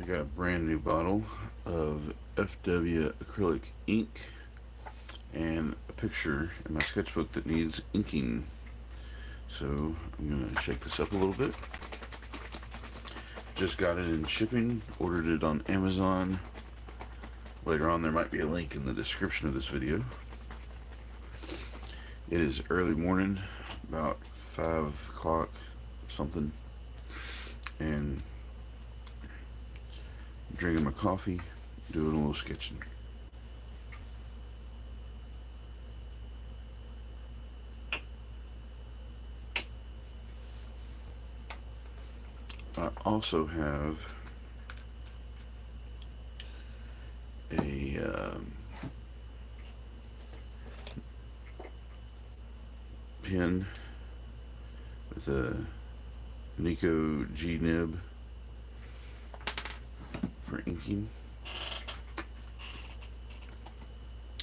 got a brand new bottle of FW acrylic ink and a picture in my sketchbook that needs inking. So I'm going to shake this up a little bit. Just got it in shipping, ordered it on Amazon. Later on there might be a link in the description of this video. It is early morning, about 5 o'clock something, and I'm drinking my coffee, doing a little sketching. I also have a pen with a Nico G nib for inking.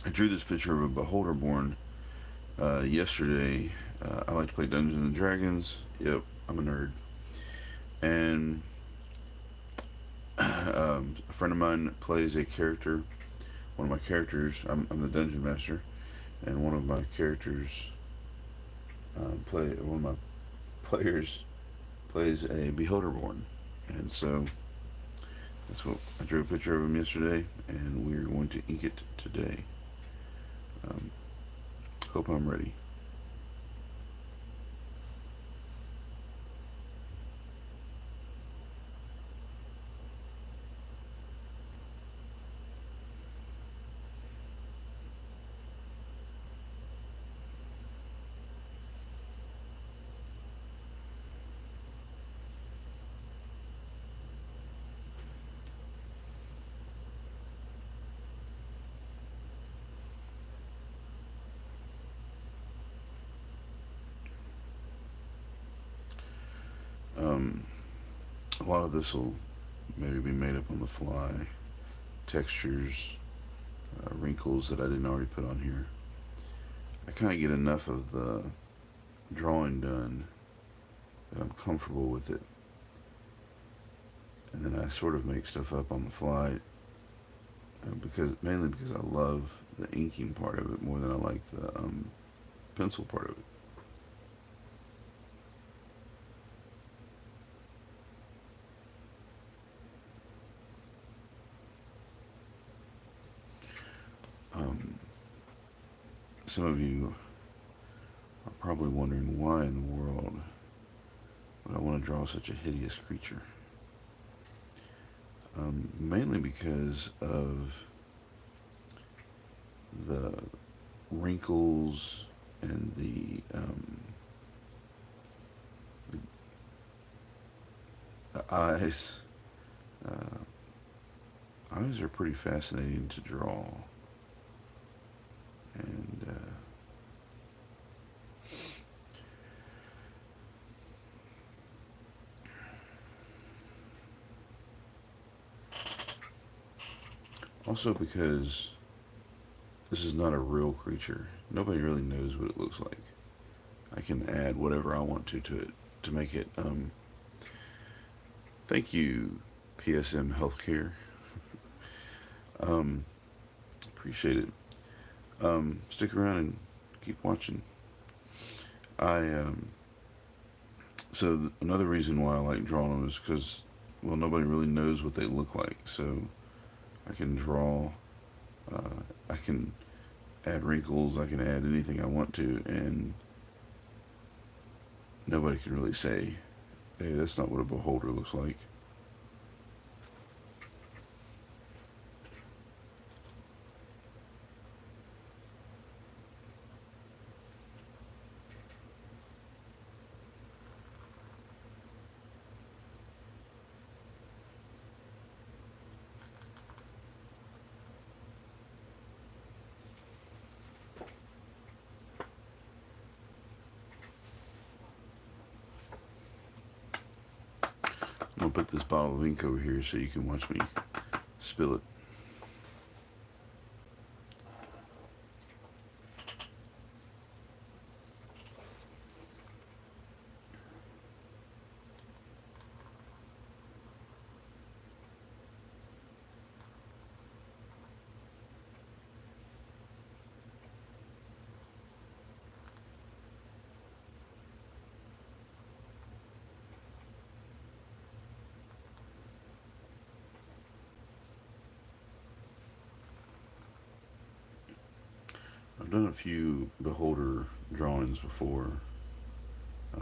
I drew this picture of a Beholderborn yesterday. I like to play Dungeons and Dragons. Yep, I'm a nerd. And a friend of mine plays a character. One of my characters, I'm the dungeon master, and one of my characters one of my players plays a Beholderborn, and so that's what I drew a picture of him yesterday, and we're going to ink it today. Hope I'm ready. A lot of this will maybe be made up on the fly. Textures, wrinkles that I didn't already put on here. I kind of get enough of the drawing done that I'm comfortable with it, and then I sort of make stuff up on the fly, mainly because I love the inking part of it more than I like the pencil part of it. Some of you are probably wondering why in the world would I want to draw such a hideous creature. Mainly because of the wrinkles and the eyes. Eyes are pretty fascinating to draw. And also because this is not a real creature. Nobody really knows what it looks like. I can add whatever I want to it to make it. Thank you, PSM Healthcare. Appreciate it. Stick around and keep watching. So another reason why I like drawing them is because, well, nobody really knows what they look like. So I can draw, I can add wrinkles, I can add anything I want to, and nobody can really say, hey, that's not what a beholder looks like. I'm gonna put this bottle of ink over here so you can watch me spill it. done a few beholder drawings before,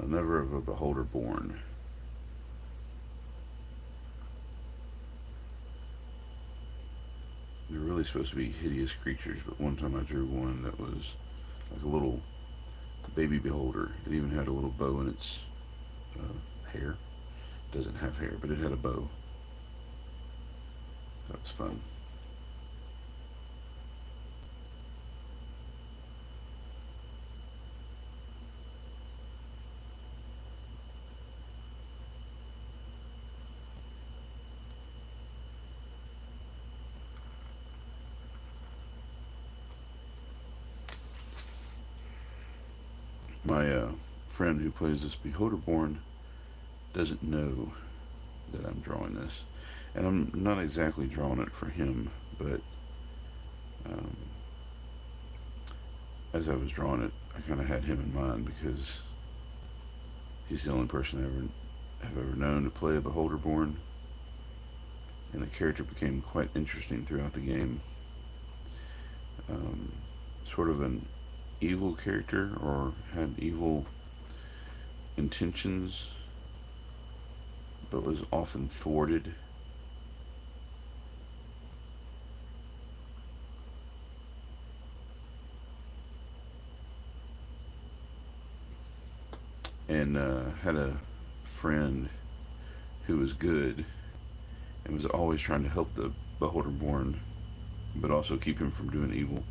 never of a Beholderborn. They're really supposed to be hideous creatures, but one time I drew one that was like a little baby beholder. It even had a little bow in its hair. It doesn't have hair, but it had a bow. That was fun. My friend who plays this Beholderborn doesn't know that I'm drawing this. And I'm not exactly drawing it for him, but um, as I was drawing it, I kind of had him in mind because he's the only person I have ever known to play a Beholderborn, and the character became quite interesting throughout the game. Um, Sort of an evil character, or had evil intentions, but was often thwarted. And had a friend who was good and was always trying to help the Beholderborn, but also keep him from doing evil.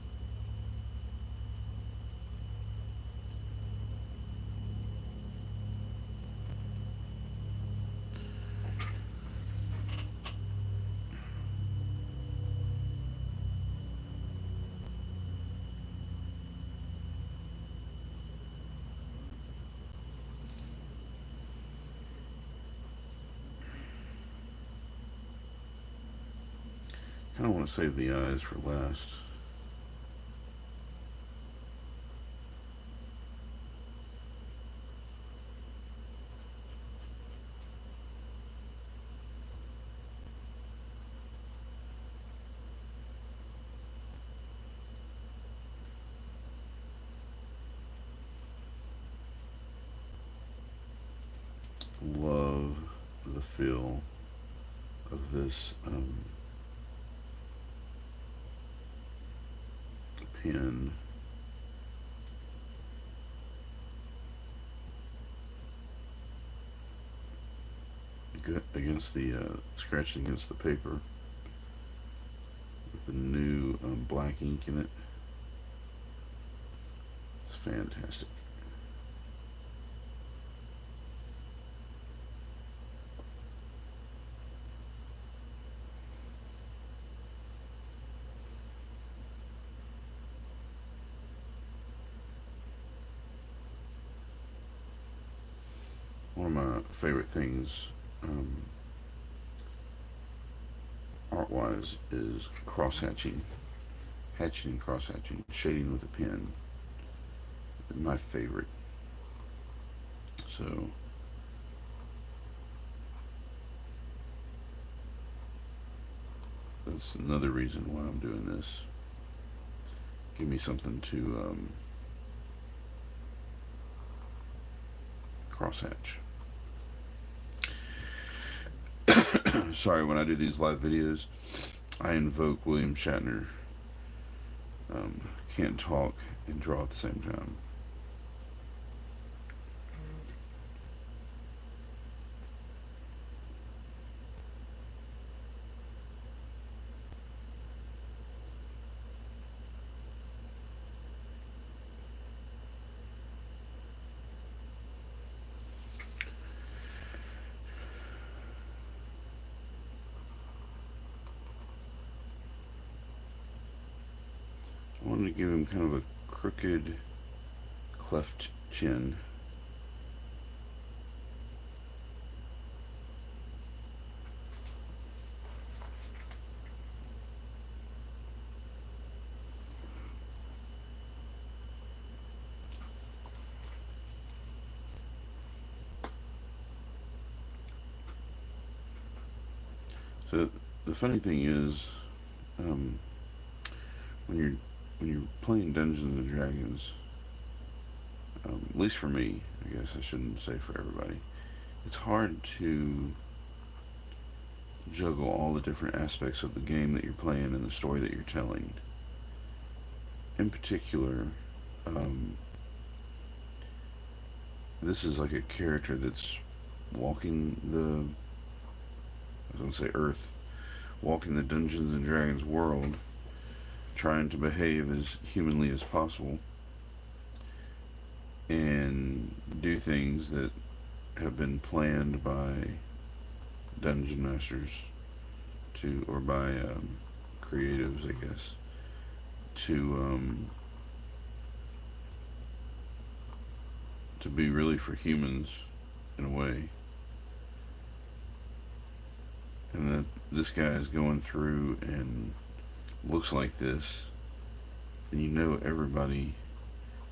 Kind of want to save the eyes for last. Love the feel of this pen. Against the scratching against the paper with the new black ink in it. It's fantastic. One of my favorite things, art-wise, is cross-hatching. Hatching and cross-hatching. Shading with a pen. My favorite. So, that's another reason why I'm doing this. Give me something to crosshatch. Sorry, when I do these live videos, I invoke William Shatner. Can't talk and draw at the same time. I wanted to give him kind of a crooked, cleft chin. So the funny thing is, when you're when you're playing Dungeons and Dragons, at least for me, I guess I shouldn't say for everybody, it's hard to juggle all the different aspects of the game that you're playing and the story that you're telling. In particular, um, this is like a character that's walking the, I was going to say Earth, walking the Dungeons and Dragons world, trying to behave as humanly as possible and do things that have been planned by dungeon masters to, or by creatives, I guess, to be really for humans in a way. And that this guy is going through and looks like this, and you know everybody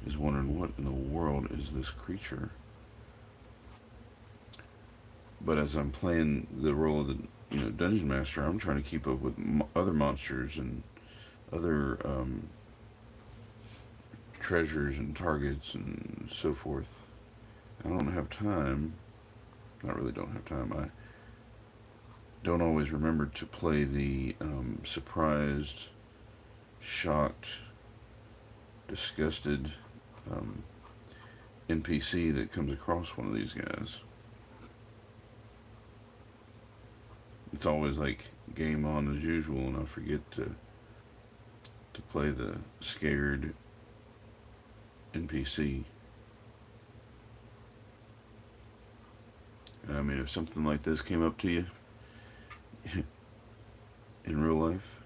is wondering what in the world is this creature. But as I'm playing the role of the dungeon master, I'm trying to keep up with other monsters and other treasures and targets and so forth. I don't have time. I really don't have time. I don't always remember to play the surprised, shocked, disgusted NPC that comes across one of these guys. It's always like game on as usual, and I forget to play the scared NPC. I mean, if something like this came up to you in real life,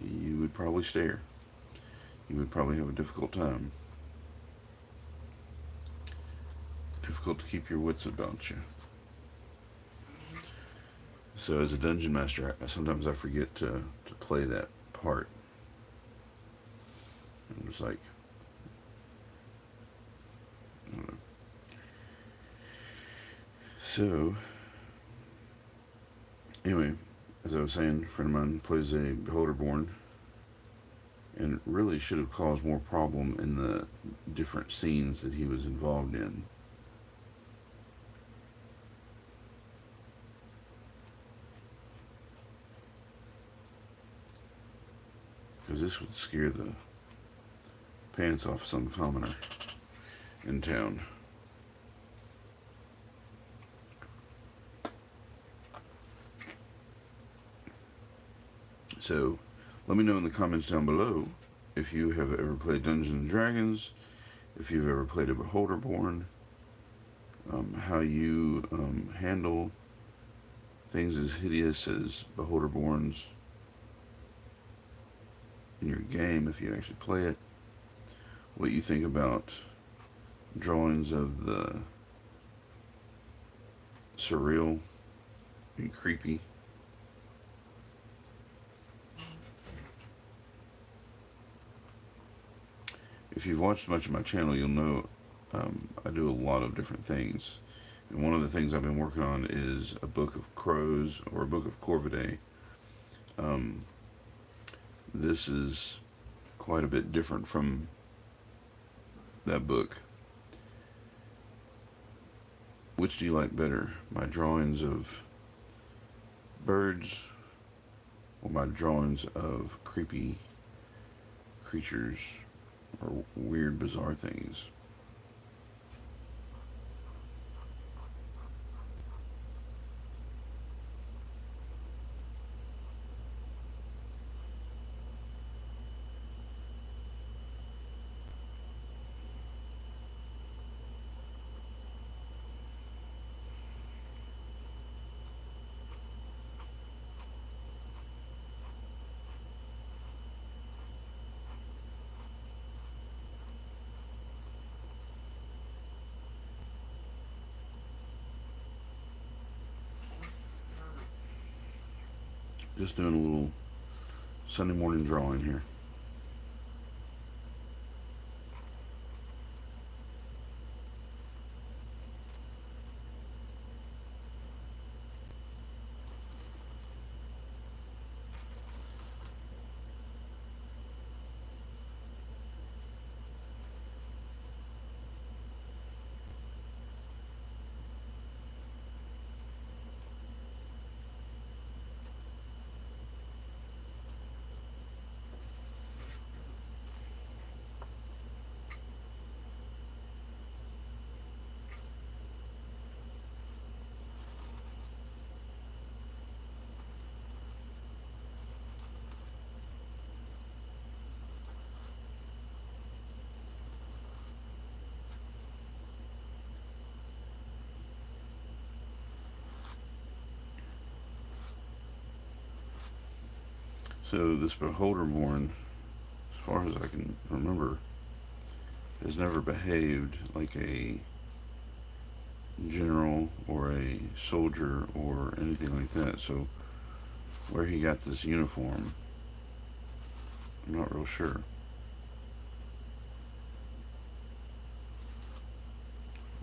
you would probably stare. You would probably have a difficult time. Difficult to keep your wits about you. So as a dungeon master, sometimes I forget to play that part. I'm just like, I don't know. So, anyway, as I was saying, a friend of mine plays a Beholderborn, and really should have caused more problem in the different scenes that he was involved in. Because this would scare the pants off some commoner in town. So, let me know in the comments down below if you have ever played Dungeons and Dragons, if you've ever played a Beholderborn, how you handle things as hideous as Beholderborns in your game if you actually play it, what you think about drawings of the surreal and creepy. If you've watched much of my channel, you'll know I do a lot of different things. And one of the things I've been working on is a book of crows, or a book of Corvidae. This is quite a bit different from that book. Which do you like better? My drawings of birds, or my drawings of creepy creatures or weird, bizarre things? Just doing a little Sunday morning drawing here. So this Beholderborn, as far as I can remember, has never behaved like a general or a soldier or anything like that. So where he got this uniform, I'm not real sure.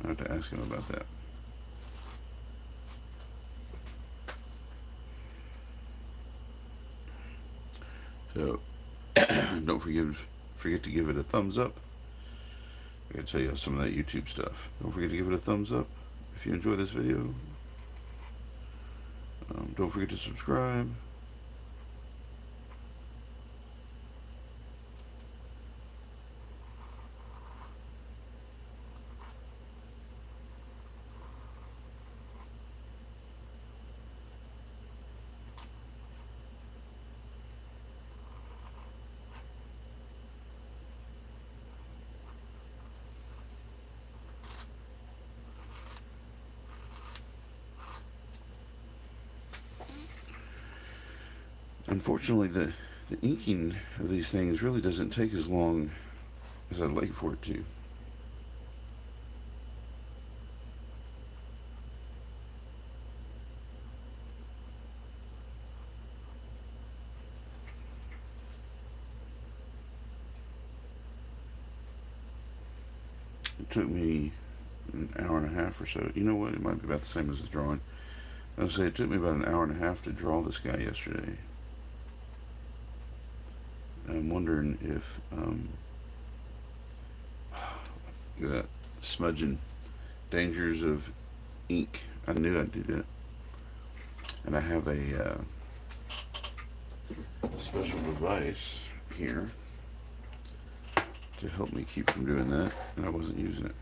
I have to ask him about that. So don't forget to give it a thumbs up. I gotta tell you some of that YouTube stuff. Don't forget to give it a thumbs up if you enjoy this video. Don't forget to subscribe. Unfortunately, the inking of these things really doesn't take as long as I'd like for it to. It took me an hour and a half or so. You know what? It might be about the same as the drawing. I would say it took me about an hour and a half to draw this guy yesterday. I'm wondering if that smudging dangers of ink. I knew I'd do that. And I have a special device here to help me keep from doing that, and I wasn't using it.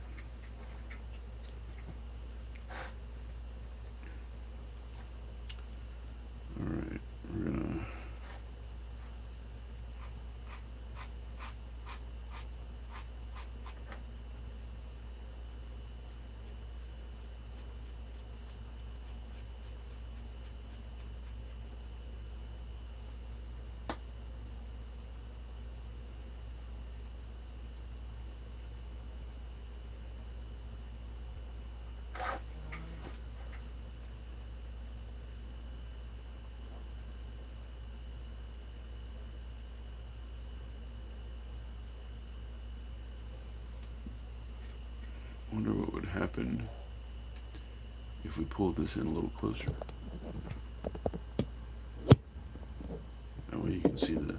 Alright, we're gonna wonder what would happen if we pulled this in a little closer. That way you can see the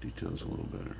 details a little better.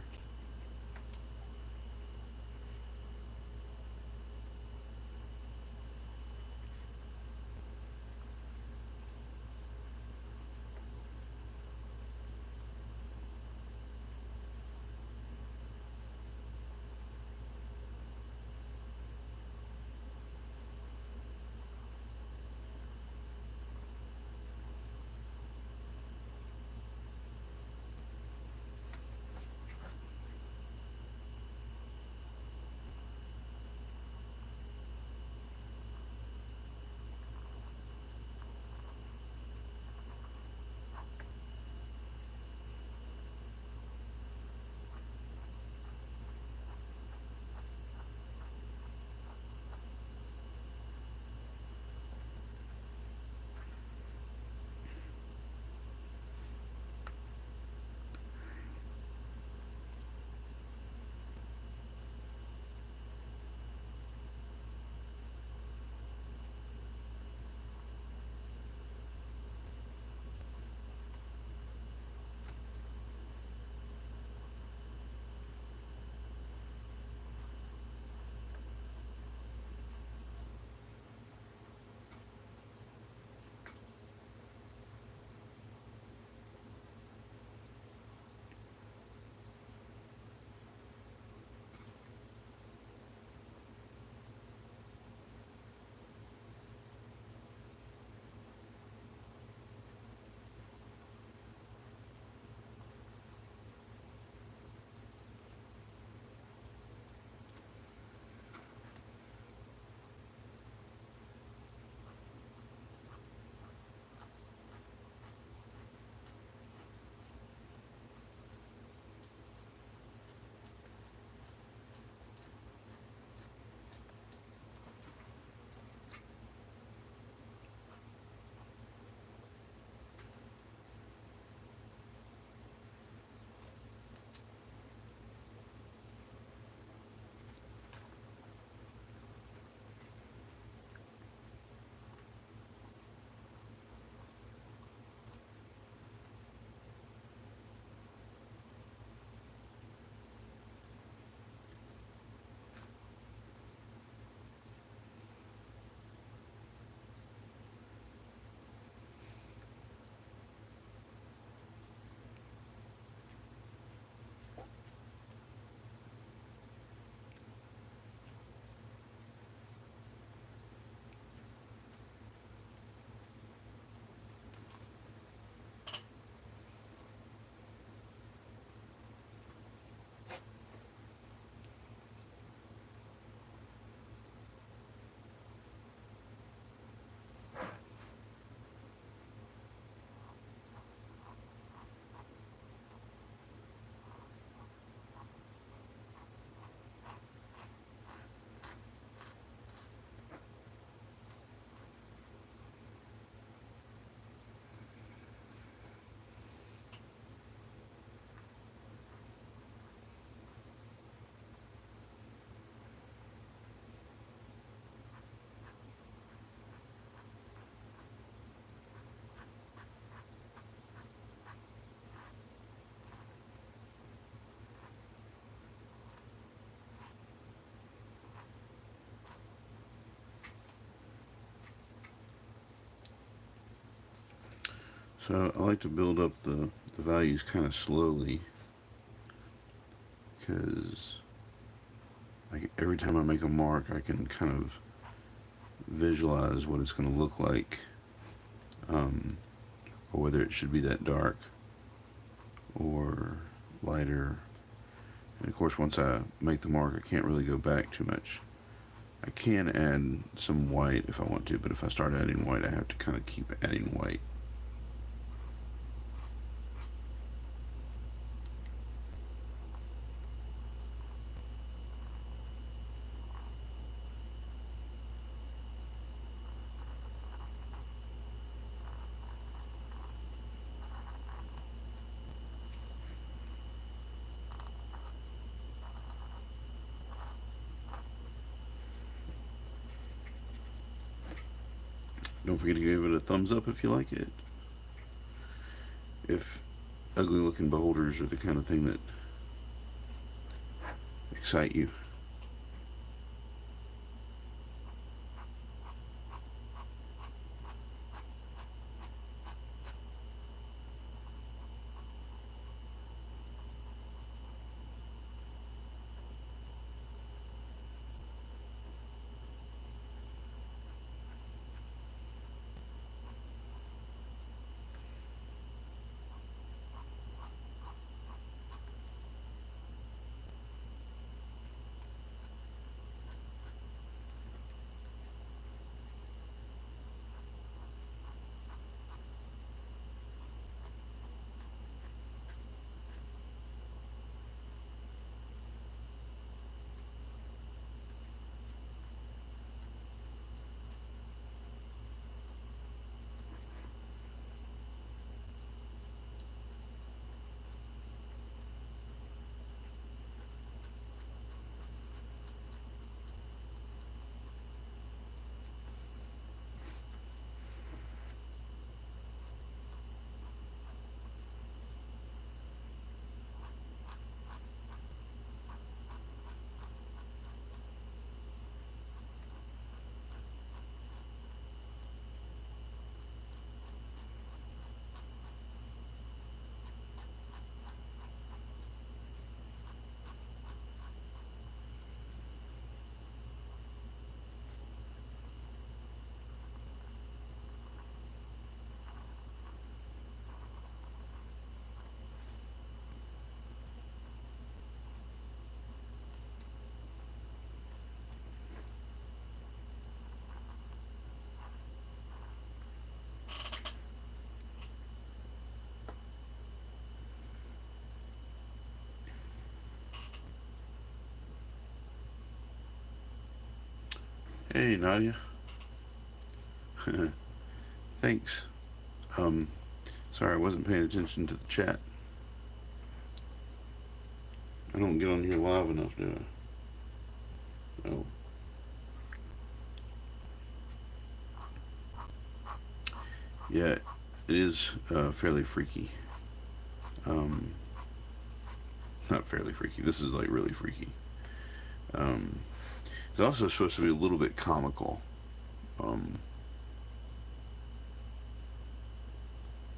So I like to build up the values kind of slowly, because like every time I make a mark, I can kind of visualize what it's going to look like, or whether it should be that dark or lighter. And of course, once I make the mark, I can't really go back too much. I can add some white if I want to, but if I start adding white, I have to kind of keep adding white. Don't forget to give it a thumbs up if you like it. If ugly looking beholders are the kind of thing that excite you. Hey, Nadia. Thanks. Um, Sorry I wasn't paying attention to the chat. I don't get on here live enough, do I? No. Yeah, it is fairly freaky. Um, Not fairly freaky. This is like really freaky. Um, it's also supposed to be a little bit comical. Um,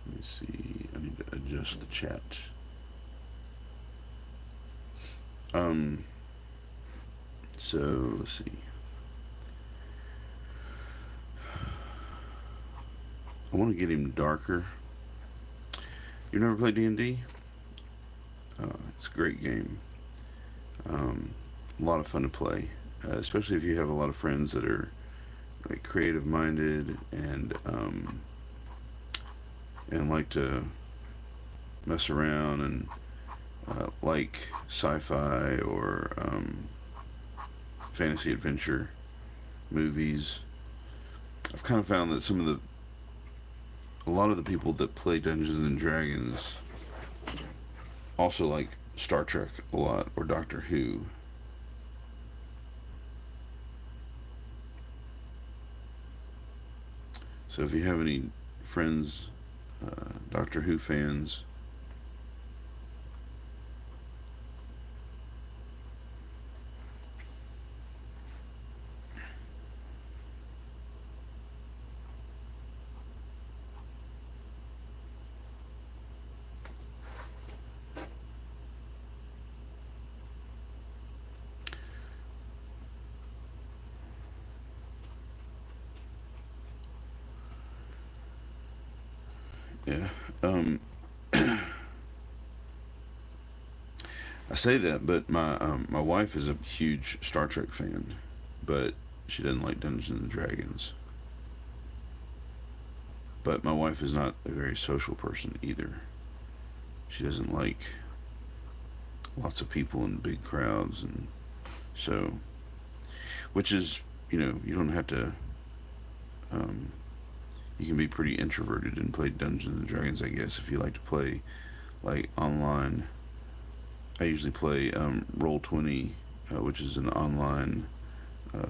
Let me see. I need to adjust the chat. So let's see. I want to get him darker. You never played D&D? It's a great game. A lot of fun to play, especially if you have a lot of friends that are like creative minded and like to mess around and like sci-fi or fantasy adventure movies. I've kind of found that a lot of the people that play Dungeons and Dragons also like Star Trek a lot or Doctor Who. So if you have any friends, Doctor Who fans, Yeah. Um, I say that, but my wife is a huge Star Trek fan, but she doesn't like Dungeons and Dragons. But my wife is not a very social person either. She doesn't like lots of people in big crowds, and so, which is, you don't have to. Um, you can be pretty introverted and play Dungeons and Dragons, I guess, if you like to play like online. I usually play Roll20, which is an online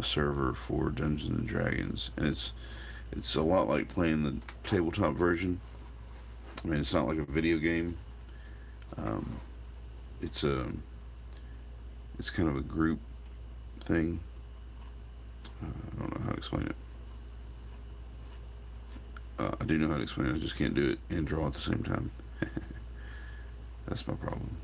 server for Dungeons and Dragons, and it's a lot like playing the tabletop version. I mean, it's not like a video game. Um, it's a it's kind of a group thing. I don't know how to explain it. I do know how to explain it. I just can't do it and draw at the same time. That's my problem.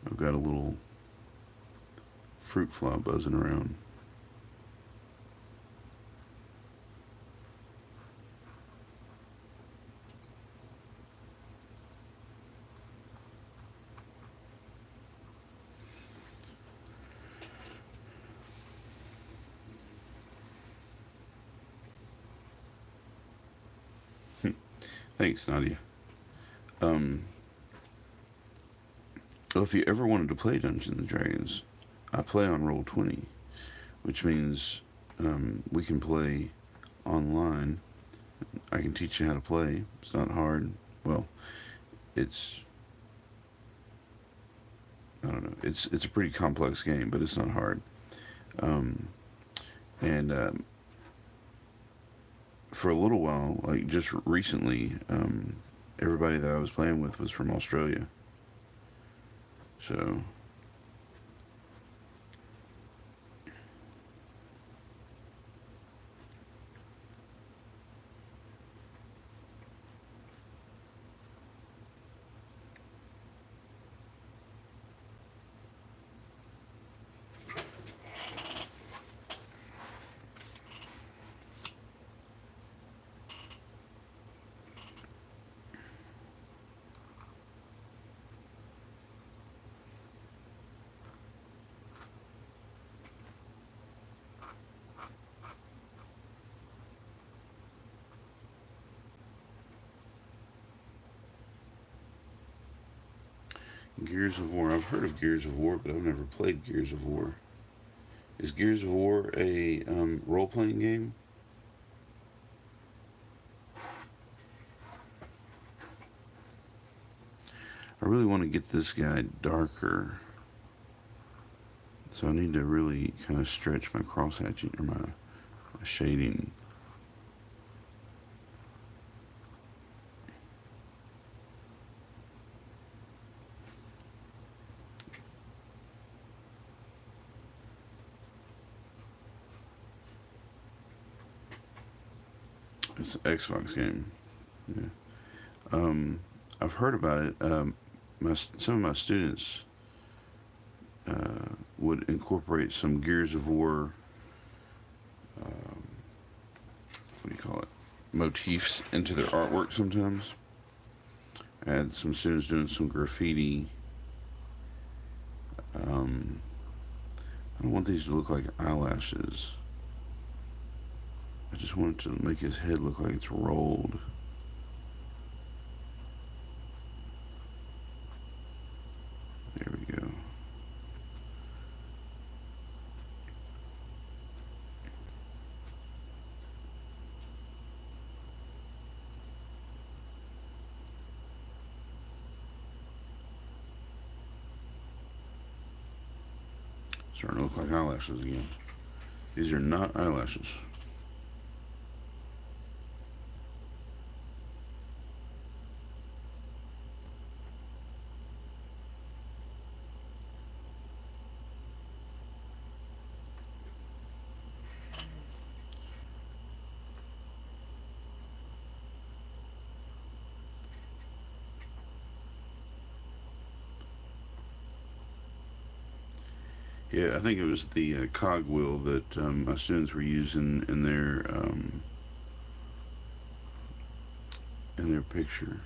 I've got a little fruit fly buzzing around. Thanks, Nadia. Um, well, if you ever wanted to play Dungeons and Dragons, I play on Roll20, which means we can play online. I can teach you how to play. It's not hard. Well, it's I don't know. It's a pretty complex game, but it's not hard. Um, and For a little while, like just recently, everybody that I was playing with was from Australia. So Gears of War. I've heard of Gears of War, but I've never played Gears of War. Is Gears of War a role playing game? I really want to get this guy darker, so I need to really kind of stretch my cross hatching or my shading. It's an Xbox game. Yeah. Um, I've heard about it. Some of my students would incorporate some Gears of War. Um, what do you call it? Motifs into their artwork sometimes. I had some students doing some graffiti. Um, I don't want these to look like eyelashes. I just want it to make his head look like it's rolled. There we go. Starting to look like eyelashes again. These are not eyelashes. Yeah, I think it was the cogwheel that my students were using in their picture.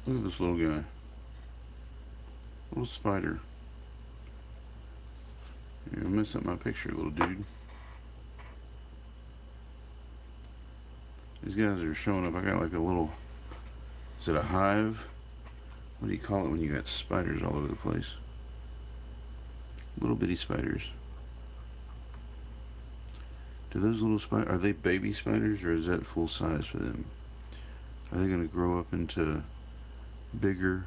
Look at this little guy, little spider. You're messing up my picture, little dude. These guys are showing up. I got like a little. Is it a hive? What do you call it when you got spiders all over the place? Little bitty spiders. Do those little spiders, are they baby spiders or is that full size for them? Are they going to grow up into bigger?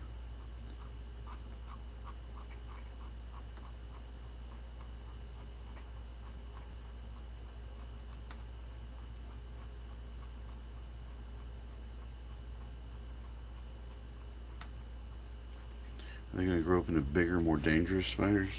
Are they going to grow up into bigger, more dangerous spiders?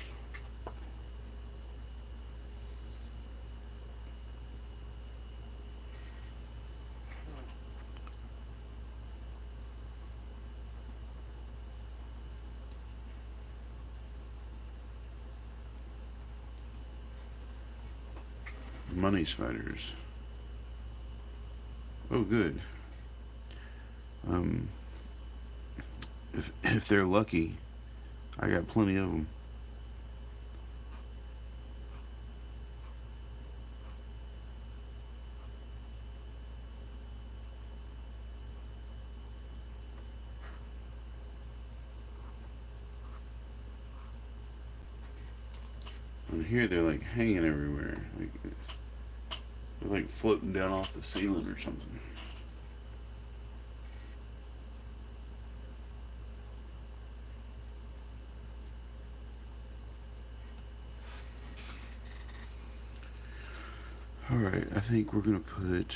Money spiders. Oh, good. Um, if they're lucky, I got plenty of them. And here they're like hanging everywhere. They're like floating down off the ceiling or something. Alright, I think we're going to put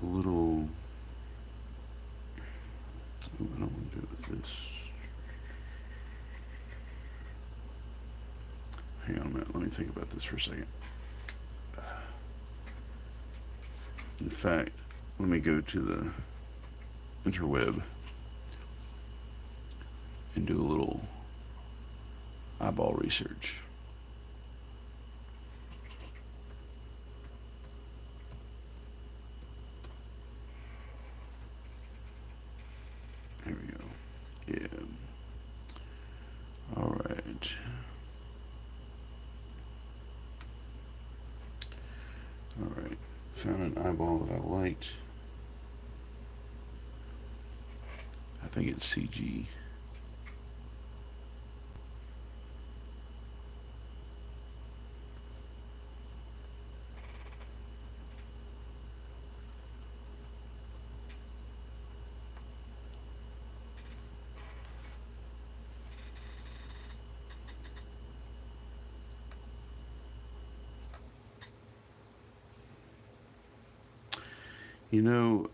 a little. Oh, I don't want to do it with this. Hang on a minute, let me think about this for a second. In fact, let me go to the interweb and do a little eyeball research. There we go. Yeah. All right. All right. Found an eyeball that I liked. I think it's CG. You know,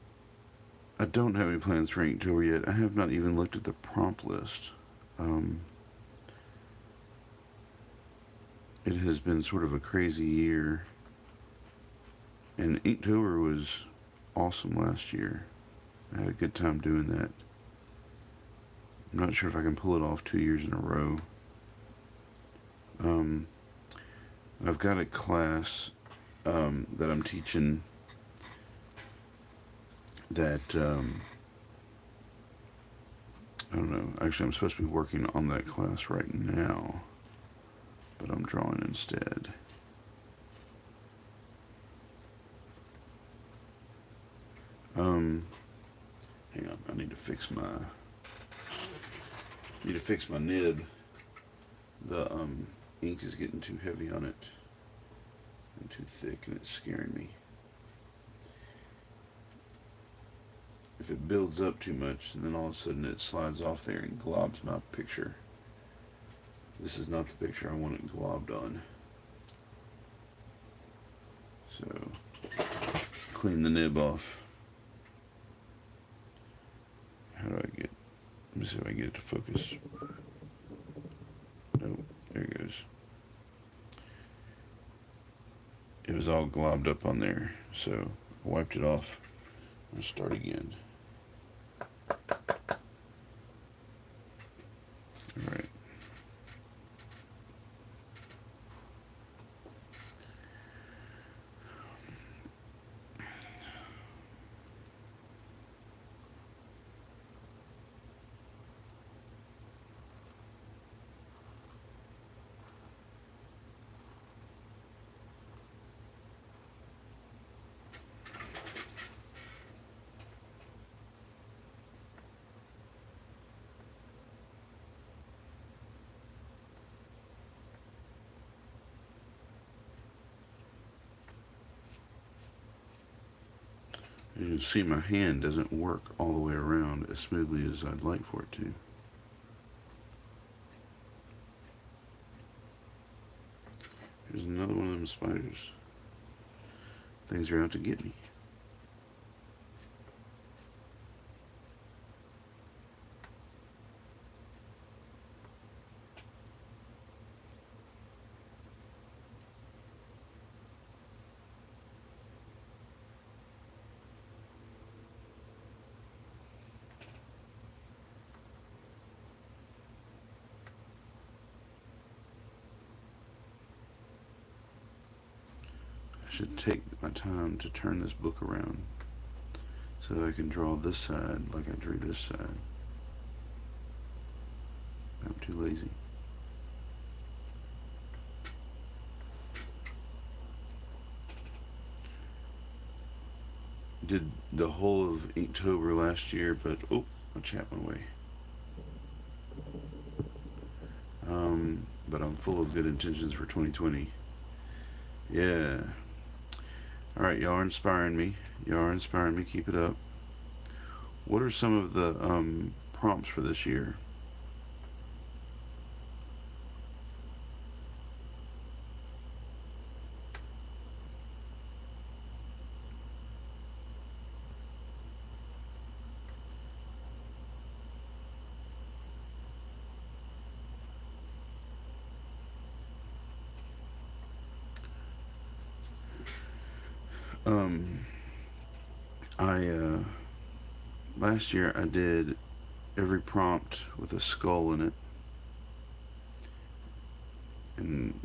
I don't have any plans for Inktober yet. I have not even looked at the prompt list. It has been sort of a crazy year, and Inktober was awesome last year. I had a good time doing that. I'm not sure if I can pull it off 2 years in a row. I've got a class that I'm teaching that I don't know. Actually, I'm supposed to be working on that class right now, but I'm drawing instead. Hang on. I need to fix my nib. The ink is getting too heavy on it and too thick, and it's scaring me. If it builds up too much, and then all of a sudden it slides off there and globs my picture. This is not the picture I want it globbed on. So, clean the nib off. How do I get... Let me see if I can get it to focus. Nope, there it goes. It was all globbed up on there, so I wiped it off. I'll start again. Alright. As you can see, my hand doesn't work all the way around as smoothly as I'd like for it to. Here's another one of them spiders. Things are out to get me. I should take my time to turn this book around so that I can draw this side like I drew this side. I'm too lazy. Did the whole of Inktober last year, but oh, my chat went away. But I'm full of good intentions for 2020. Yeah. Alright, y'all are inspiring me. Y'all are inspiring me. Keep it up. What are some of the prompts for this year? Last year I did every prompt with a skull in it, and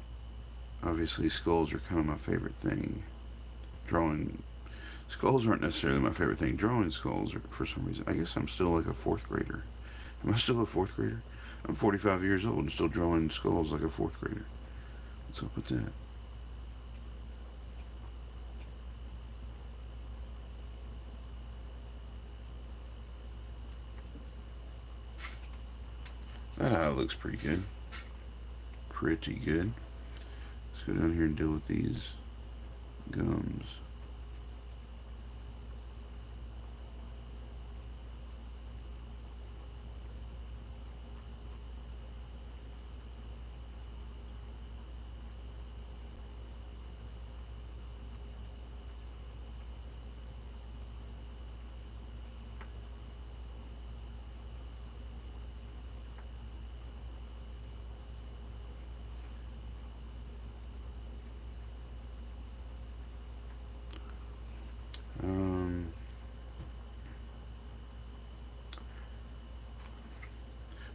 obviously skulls are kind of my favorite thing. Drawing skulls aren't necessarily my favorite thing. Drawing skulls are, for some reason. I guess I'm still like a fourth grader. Am I still a fourth grader? I'm 45 years old and still drawing skulls like a fourth grader. What's up with that? That eye looks pretty good. Pretty good. Let's go down here and deal with these gums.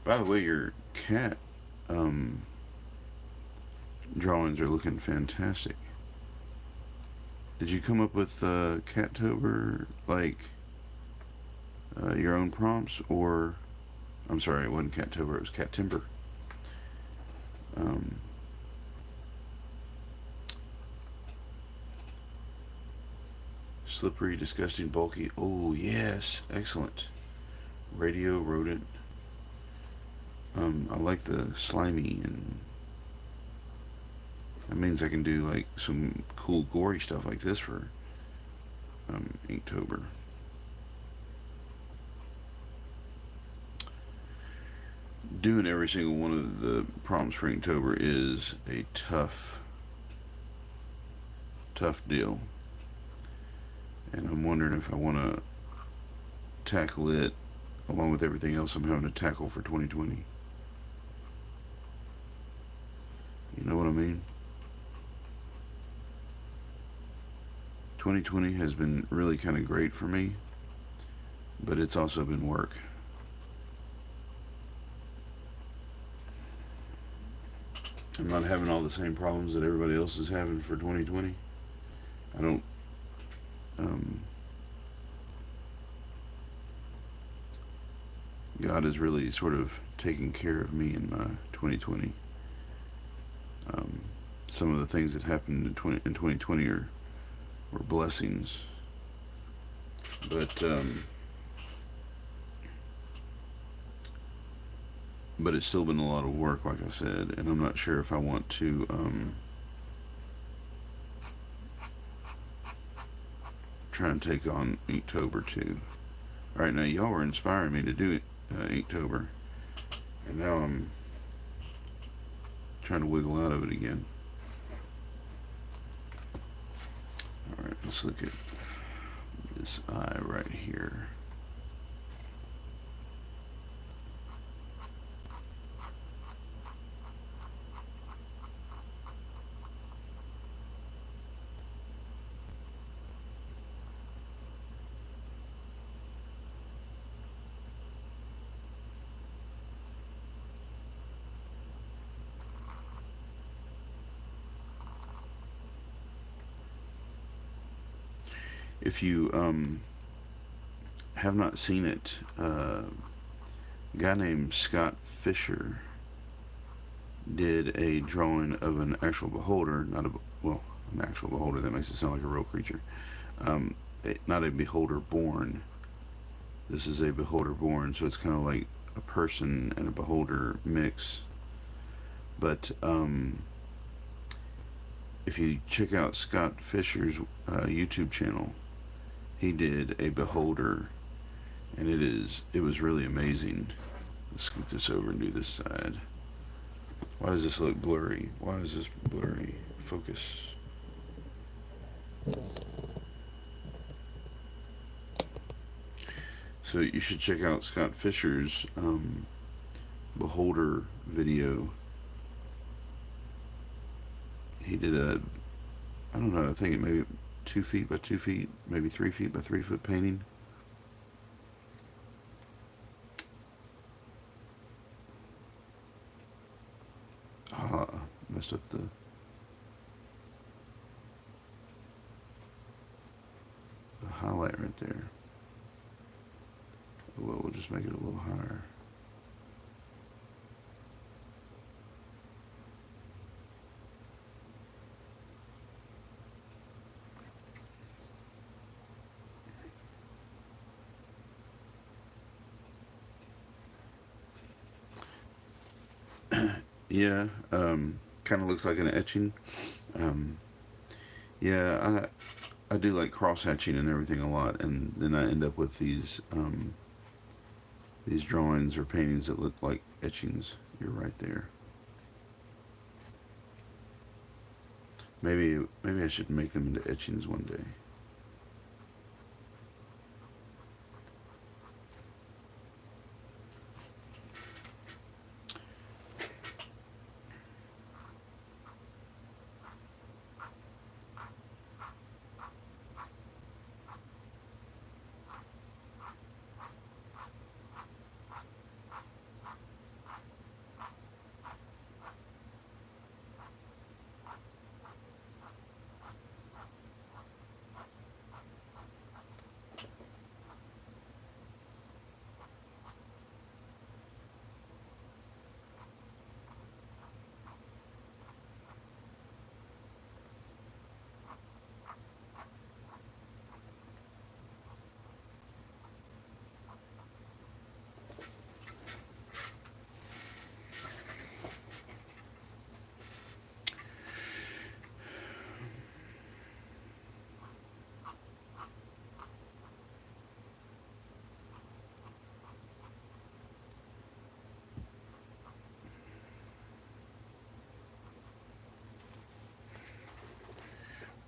By the way, your cat um, drawings are looking fantastic. Did you come up with Cattober, like your own prompts, or I'm sorry, it wasn't Cattober, it was Cat Timber. Um, Slippery, disgusting, bulky. Oh yes, excellent. Radio rodent. I like the slimy, and that means I can do like some cool gory stuff like this for Inktober. Doing every single one of the prompts for Inktober is a tough deal, and I'm wondering if I want to tackle it along with everything else I'm having to tackle for 2020. You know what I mean? 2020 has been really kind of great for me, but it's also been work. I'm not having all the same problems that everybody else is having for 2020. I don't. God is really sort of taking care of me in 2020. Some of the things that happened in 2020 were blessings, but it's still been a lot of work, like I said, and I'm not sure if I want to try and take on Inktober too. All right, now y'all were inspiring me to do it, Inktober, and now I'm trying to wiggle out of it again. All right, let's look at this eye right here. If you have not seen it, a guy named Scott Fisher did a drawing of an actual beholder, not a well, an actual beholder. That makes it sound like a real creature. Not a Beholderborn. This is a Beholderborn, so it's kind of like a person and a beholder mix. But if you check out Scott Fisher's YouTube channel, he did a beholder, and it was really amazing. Let's scoot this over and do this side. Why does this look blurry? Why is this blurry? Focus. So you should check out Scott Fisher's beholder video. He did I don't know, I think it maybe 2 feet by 2 feet, maybe 3 feet by 3 foot painting. Messed up the highlight right there. Well, we'll just make it a little higher. Yeah, kind of looks like an etching. Yeah, I do like cross hatching and everything a lot, and then I end up with these drawings or paintings that look like etchings. You're right there. Maybe I should make them into etchings one day.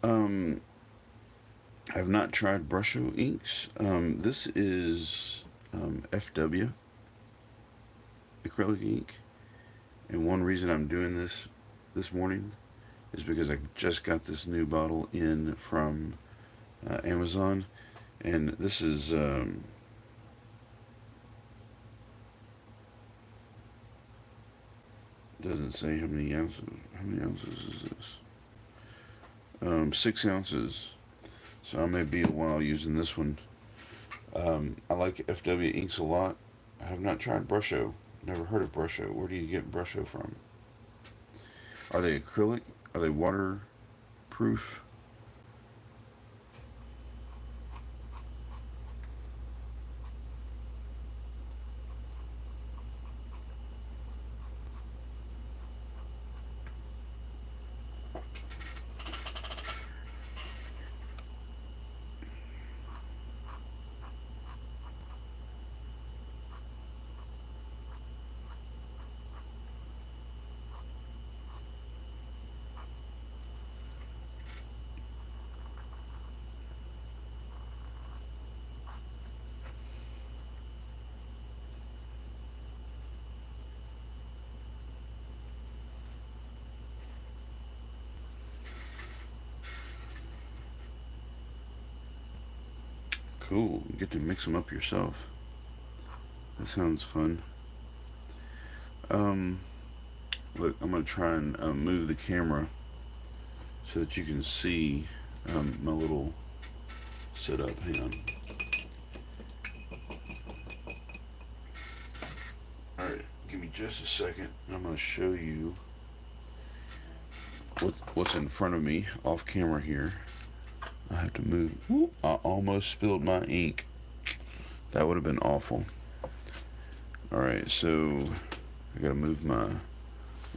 Um, I've not tried Brusho inks. This is FW acrylic ink, and one reason I'm doing this morning is because I just got this new bottle in from Amazon, and this is doesn't say how many ounces. How many ounces is this? 6 ounces. So I may be a while using this one. I like FW inks a lot. I have not tried Brusho. Never heard of Brusho. Where do you get Brusho from? Are they acrylic? Are they waterproof? Cool. You get to mix them up yourself. That sounds fun. Um, Look, I'm gonna try and move the camera so that you can see my little setup. Hang on. All right, give me just a second. I'm gonna show you what's in front of me off camera here. I have to move. Whoop, I almost spilled my ink. That would have been awful. All right, so I gotta move my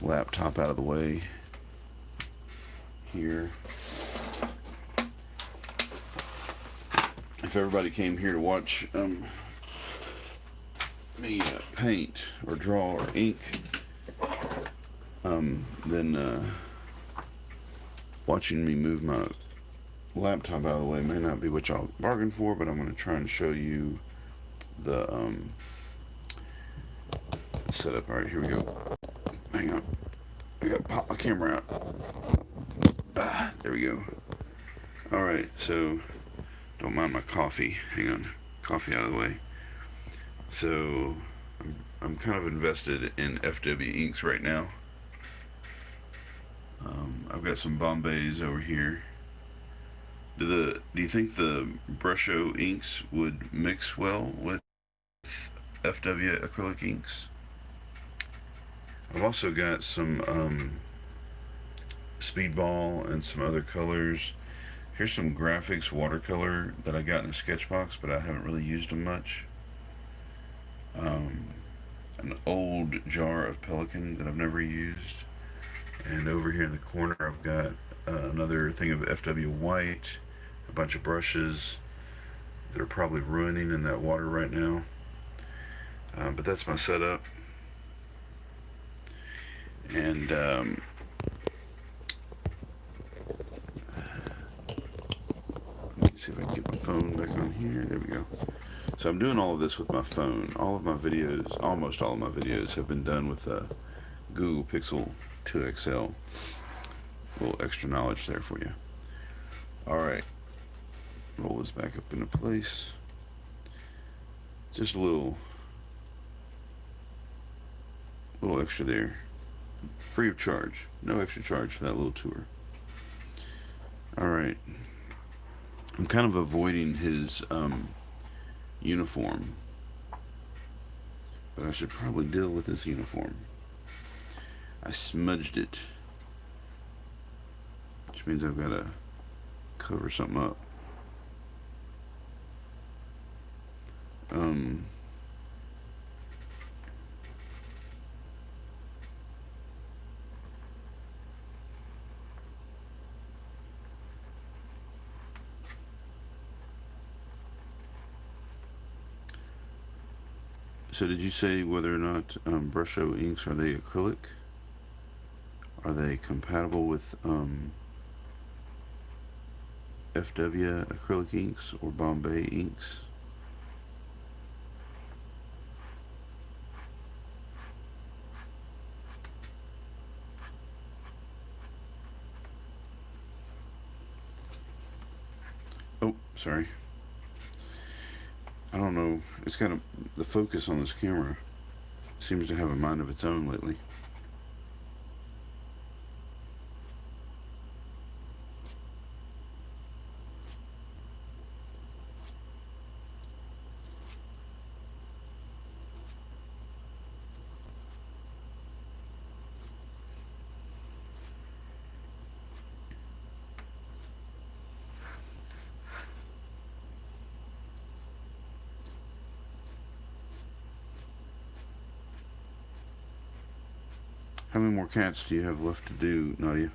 laptop out of the way here. If everybody came here to watch me paint or draw or ink, then watching me move my laptop out of the way may not be what y'all bargained for, but I'm going to try and show you the setup. All right, here we go. Hang on. I got to pop my camera out. There we go. All right, so don't mind my coffee. Hang on. Coffee out of the way. So I'm kind of invested in FW inks right now. I've got some Bombays over here. Do you think the Brusho inks would mix well with FW acrylic inks? I've also got some Speedball and some other colors. Here's some graphics watercolor that I got in a sketch box, but I haven't really used them much. An old jar of Pelican that I've never used. And over here in the corner I've got another thing of FW white, a bunch of brushes that are probably ruining in that water right now. But that's my setup. And let me see if I can get my phone back on here. There we go. So I'm doing all of this with my phone. All of my videos, almost all of my videos, have been done with a Google Pixel 2 XL. A little extra knowledge there for you. Alright. Roll this back up into place. Just a little extra there. Free of charge. No extra charge for that little tour. Alright. I'm kind of avoiding his uniform. But I should probably deal with this uniform. I smudged it, which means I've got to cover something up. So did you say whether or not Brusho inks, are they acrylic? Are they compatible with FW acrylic inks or Bombay inks. Oh, sorry. I don't know. It's got the focus on this camera seems to have a mind of its own lately. How many more cats do you have left to do, Nadia?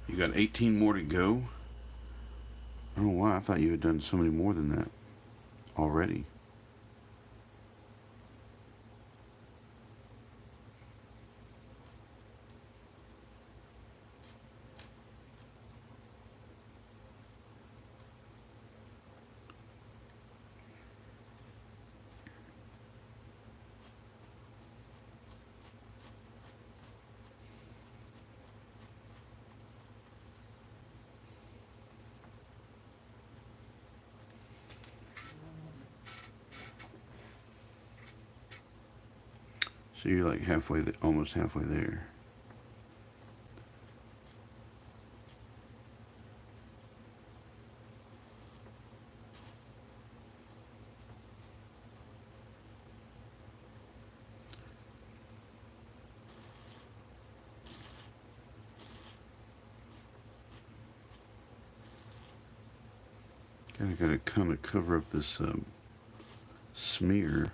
You got 18 more to go? I don't know why. I thought you had done so many more than that already. So you're like halfway, almost halfway there. Gotta kind of cover up this smear.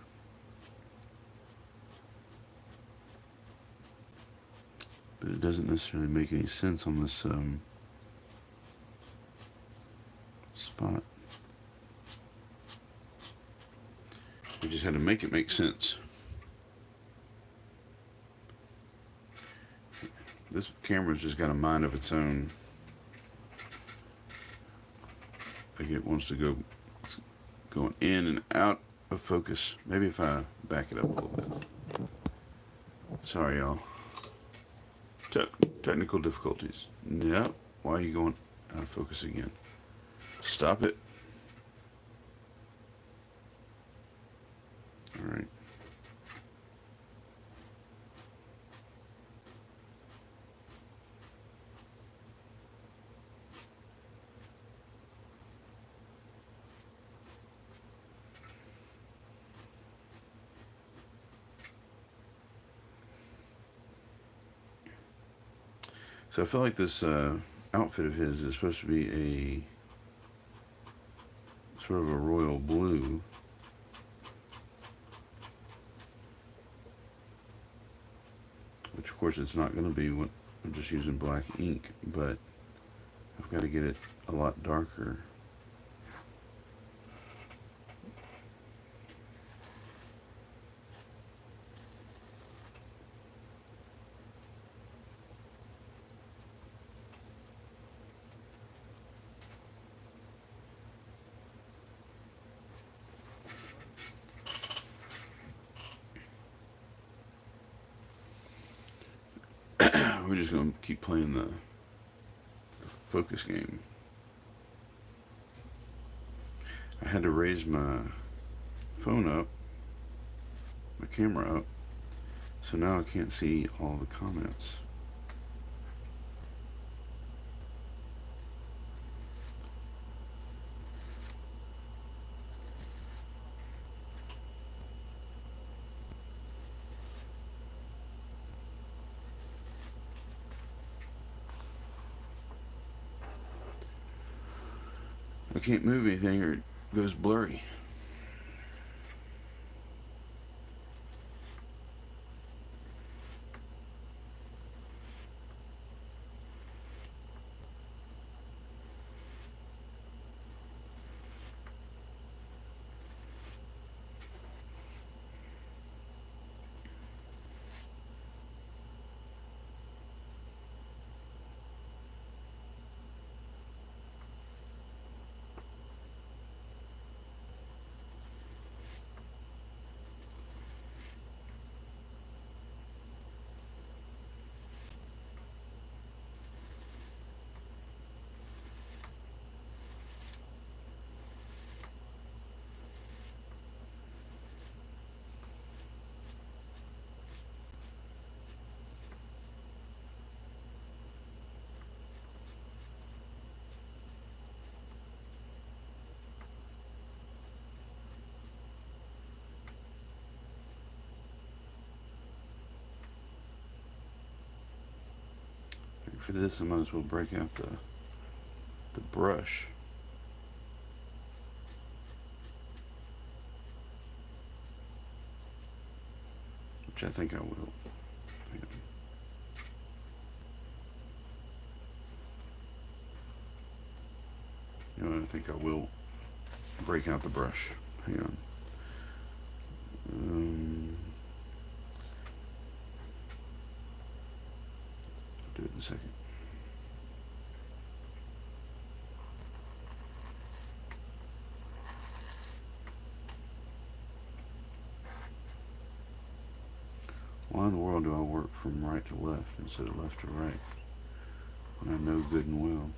But it doesn't necessarily make any sense on this spot. We just had to make it make sense. This camera's just got a mind of its own. Like it wants to go going in and out of focus. Maybe if I back it up a little bit. Sorry, y'all. Technical difficulties. Yep. Why are you going out of focus again? Stop it. All right. So I feel like this outfit of his is supposed to be a sort of a royal blue. Which of course it's not going to be when I'm just using black ink, but I've got to get it a lot darker. We're just going to keep playing the focus game. I had to raise my phone up, my camera up, so now I can't see all the comments. I can't move anything or it goes blurry. For this, I might as well break out the brush. Which I think I will. You know, I think I will break out the brush. Hang on. I'll do it in a second. Why in the world do I work from right to left instead of left to right when I know good and well?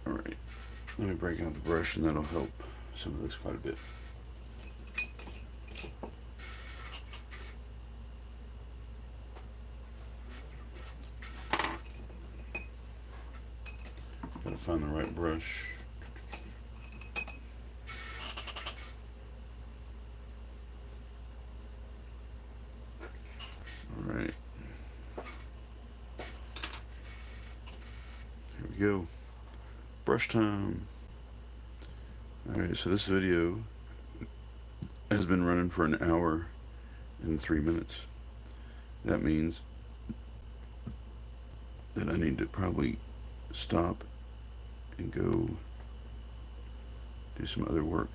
Alright, let me break out the brush and that'll help some of this quite a bit. Gotta find the right brush. Alright. Here we go. Brush time. Alright, so this video has been running for an hour and 3 minutes. That means that I need to probably stop and go do some other work.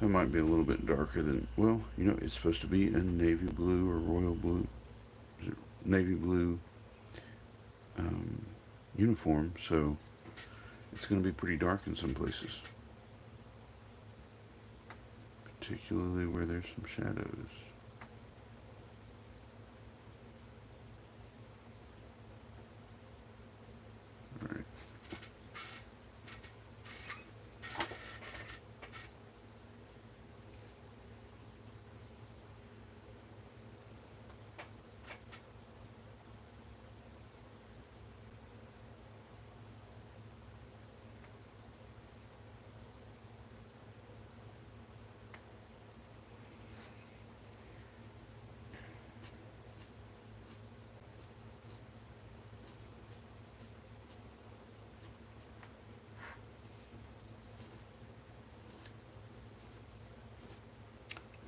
That might be a little bit darker than, well, you know, it's supposed to be a navy blue or royal blue, navy blue um, uniform, so it's going to be pretty dark in some places, particularly where there's some shadows. All right.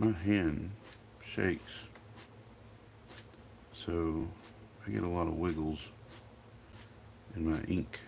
My hand shakes, so I get a lot of wiggles in my ink.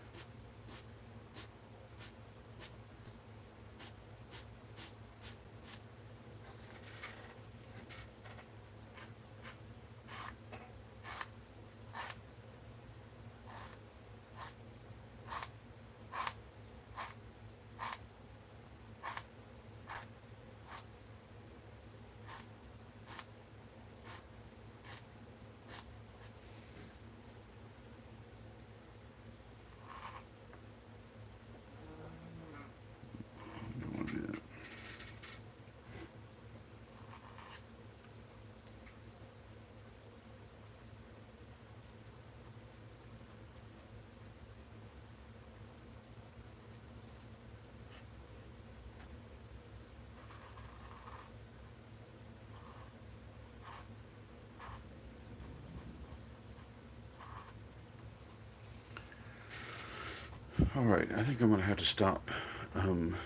I don't want to do that. All right, I think I'm going to have to stop on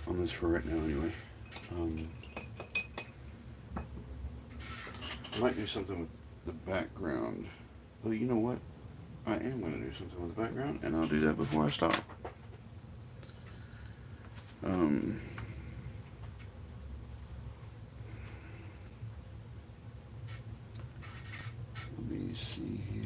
this for right now anyway. Um, I might do something with the background. Well, you know what? I am going to do something with the background, and I'll do that before I stop. Um, Let me see here.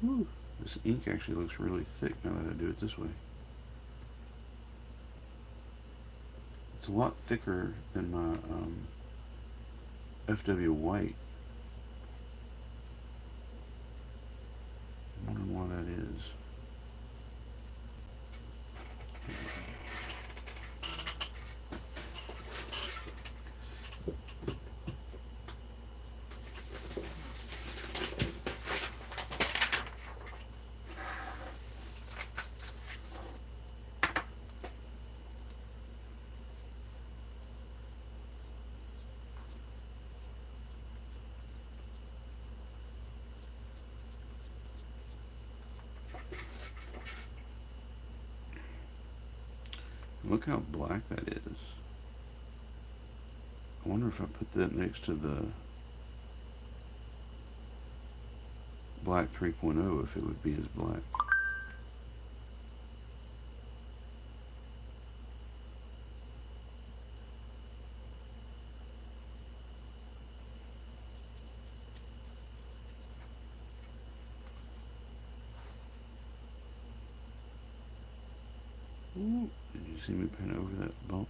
Ooh, this ink actually looks really thick now that I do it this way. It's a lot thicker than my FW white. I'm wondering why that is. Look how black that is. I wonder if I put that next to the black 3.0 if it would be as black. Ooh, did you see me pen over that bump?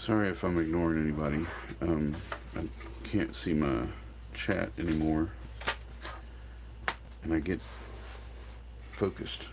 Sorry if I'm ignoring anybody. I can't see my chat anymore, and I get focused.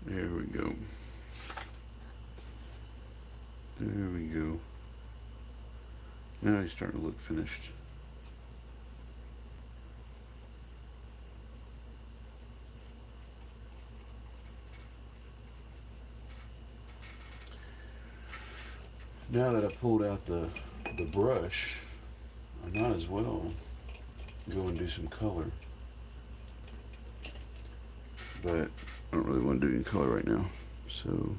There we go. There we go. Now he's starting to look finished. Now that I pulled out the brush, I might as well go and do some color. But I don't really want to do any color right now, so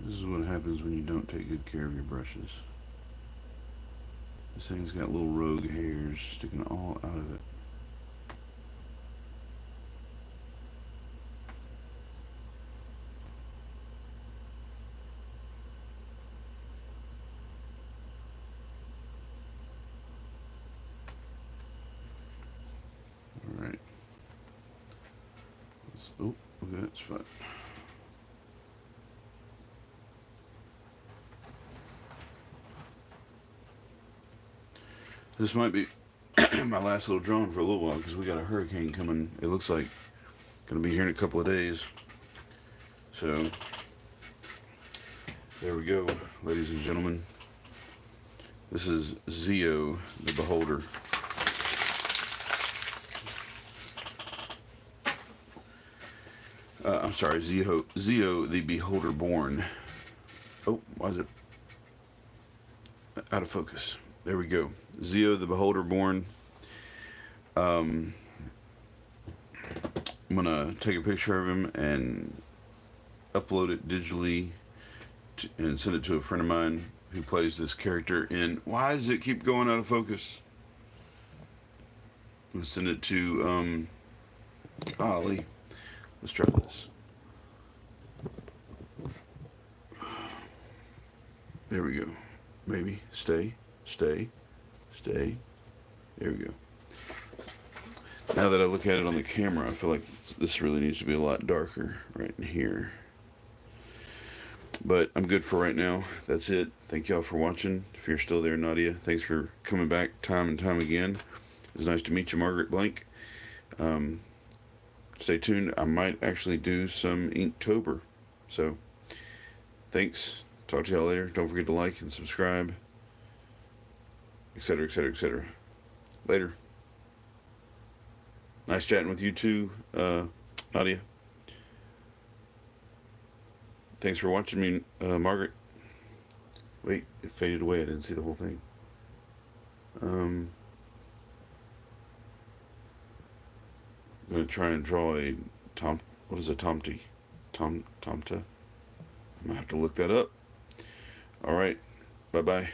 this is what happens when you don't take good care of your brushes. This thing's got little rogue hairs sticking all out of it. Alright. Oh, okay, that's fine. This might be my last little drawing for a little while because we got a hurricane coming. It looks like going to be here in a couple of days. So there we go, ladies and gentlemen. This is Zeo the Beholder. I'm sorry, Zeo the Beholderborn. Oh, why is it out of focus? There we go. Zeo the Beholderborn. I'm gonna take a picture of him and upload it digitally and send it to a friend of mine who plays this character in. Why does it keep going out of focus? I'm gonna send it to golly. Let's try this. There we go. Maybe stay. There we go. Now that I look at it on the camera, I feel like this really needs to be a lot darker right in here. But I'm good for right now. That's it. Thank y'all for watching. If you're still there, Nadia, thanks for coming back time and time again. It was nice to meet you, Margaret Blank. Stay tuned. I might actually do some Inktober. So, thanks. Talk to y'all later. Don't forget to like and subscribe, etc., etc., etc. Later. Nice chatting with you too, Nadia. Thanks for watching me, Margaret. Wait, it faded away. I didn't see the whole thing. I'm gonna try and draw a tom. What is a tomty? Tomta. I'm gonna have to look that up. All right. Bye bye.